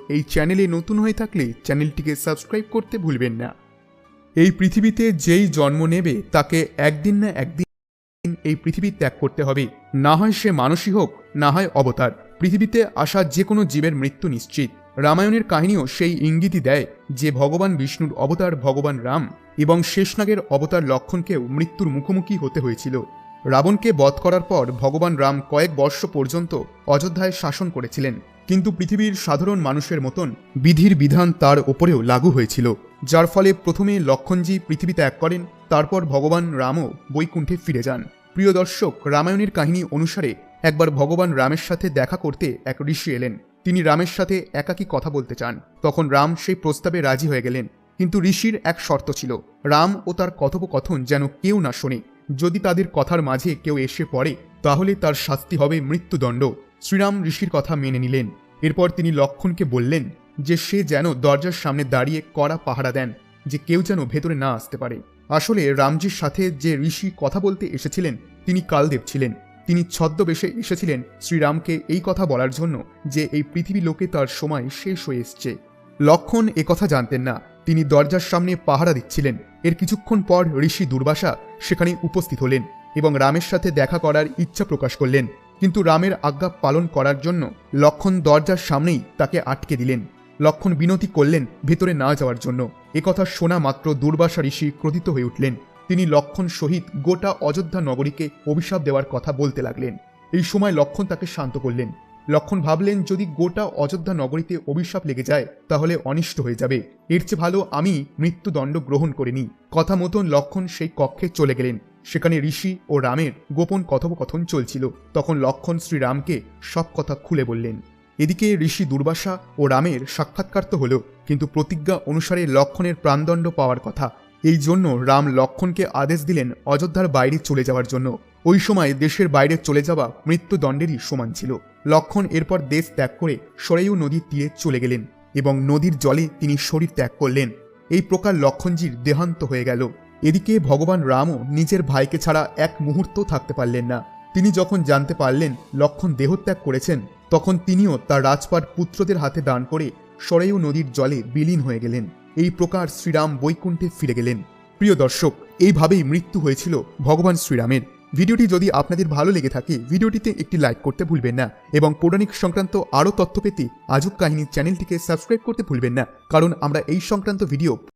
এই চ্যানেলে নতুন হয়ে থাকলে চ্যানেলটিকে সাবস্ক্রাইব করতে ভুলবেন না। এই পৃথিবীতে যেই জন্ম নেবে তাকে একদিন না একদিন এই পৃথিবী ত্যাগ করতে হবে। না হয় সে মানুষই হোক, না হয় অবতার। পৃথিবীতে আসা যে কোনো জীবের মৃত্যু নিশ্চিত। রামায়ণের কাহিনীও সেই ইঙ্গিতই দেয় যে ভগবান বিষ্ণুর অবতার ভগবান রাম এবং শেষনাগের অবতার লক্ষণকেও মৃত্যুর মুখোমুখি হতে হয়েছিল। রাবণকে বধ করার পর ভগবান রাম কয়েক বর্ষ পর্যন্ত অযোধ্যায় শাসন করেছিলেন, কিন্তু পৃথিবীর সাধারণ মানুষের মতন বিধির বিধান তার ওপরেও লাগু হয়েছিল, যার ফলে প্রথমে লক্ষণজি পৃথিবী ত্যাগ করেন, তারপর ভগবান রামও বৈকুণ্ঠে ফিরে যান। প্রিয় দর্শক, রামায়ণের কাহিনী অনুসারে একবার ভগবান রামের সাথে দেখা করতে এক ঋষি এলেন। তিনি রামের সাথে একাকী কথা বলতে চান। তখন রাম সেই প্রস্তাবে রাজি হয়ে গেলেন, কিন্তু ঋষির এক শর্ত ছিল, রাম ও তার কথোপকথন যেন কেউ না শোনে। যদি তাদের কথার মাঝে কেউ এসে পড়ে তাহলে তার শাস্তি হবে মৃত্যুদণ্ড। শ্রীরাম ঋষির কথা মেনে নিলেন। এরপর তিনি লক্ষণকে বললেন যে সে যেন দরজার সামনে দাঁড়িয়ে কড়া পাহারা দেন, যে কেউ যেন ভেতরে না আসতে পারে। আসলে রামজির সাথে যে ঋষি কথা বলতে এসেছিলেন তিনি কালদেব ছিলেন। তিনি ছদ্মবেশে এসেছিলেন শ্রীরামকে এই কথা বলার জন্য যে এই পৃথিবী লোকে তার সময় শেষ হয়ে এসছে। লক্ষণ একথা জানতেন না, তিনি দরজার সামনে পাহারা দিচ্ছিলেন। এর কিছুক্ষণ পর ঋষি দুর্বাসা সেখানে উপস্থিত হলেন এবং রামের সাথে দেখা করার ইচ্ছা প্রকাশ করলেন, কিন্তু রামের আজ্ঞা পালন করার জন্য লক্ষণ দরজার সামনেই তাকে আটকে দিলেন। লক্ষণ বিনতি করলেন ভেতরে না যাওয়ার জন্য। একথা শোনা মাত্র দুর্বাসা ঋষি ক্রোধিত হয়ে উঠলেন। তিনি লক্ষণ সহিত গোটা অযোধ্যা নগরীকে অভিশাপ দেওয়ার কথা বলতে লাগলেন। এই সময় লক্ষণ তাকে শান্ত করলেন। লক্ষণ ভাবলেন, যদি গোটা অযোধ্যা নগরীতে অভিশাপ লেগে যায় তাহলে অনিষ্ট হয়ে যাবে, এর চেয়ে ভালো আমি মৃত্যুদণ্ড গ্রহণ করে নিই। কথা মতন লক্ষণ সেই কক্ষে চলে গেলেন। সেখানে ঋষি ও রামের গোপন কথোপকথন চলছিল। তখন লক্ষণ শ্রীরামকে সব কথা খুলে বললেন। এদিকে ঋষি দুর্বাসা ও রামের সাক্ষাৎকার তো হলো, কিন্তু প্রতিজ্ঞা অনুসারে লক্ষণের প্রাণদণ্ড পাওয়ার কথা। এই জন্য রাম লক্ষণকে আদেশ দিলেন অযোধ্যার বাইরে চলে যাওয়ার জন্য। ওই সময় দেশের বাইরে চলে যাওয়া মৃত্যুদণ্ডেরই সমান ছিল। লক্ষণ এরপর দেশ ত্যাগ করে সরেয়ু নদীর তীরে চলে গেলেন এবং নদীর জলে তিনি শরীর ত্যাগ করলেন। এই প্রকার লক্ষণজির দেহান্ত হয়ে গেল। এদিকে ভগবান রামও নিজের ভাইকে ছাড়া এক মুহূর্ত থাকতে পারলেন না। তিনি যখন জানতে পারলেন লক্ষণ দেহত্যাগ করেছেন, তখন তিনিও তার রাজপাট পুত্রদের হাতে দান করে সরেয়ু নদীর জলে বিলীন হয়ে গেলেন। এই প্রকার শ্রীরাম বৈকুণ্ঠে ফিরে গেলেন। প্রিয় দর্শক, এইভাবেই মৃত্যু হয়েছিল ভগবান শ্রীরামের। ভিডিওটি যদি আপনাদের ভালো লেগে থাকে ভিডিওটিতে একটি লাইক করতে ভুলবেন না এবং পৌরাণিক সংক্রান্ত আরও তথ্য পেতে আজব কাহিনী চ্যানেলটিকে সাবস্ক্রাইব করতে ভুলবেন না, কারণ আমরা এই সংক্রান্ত ভিডিও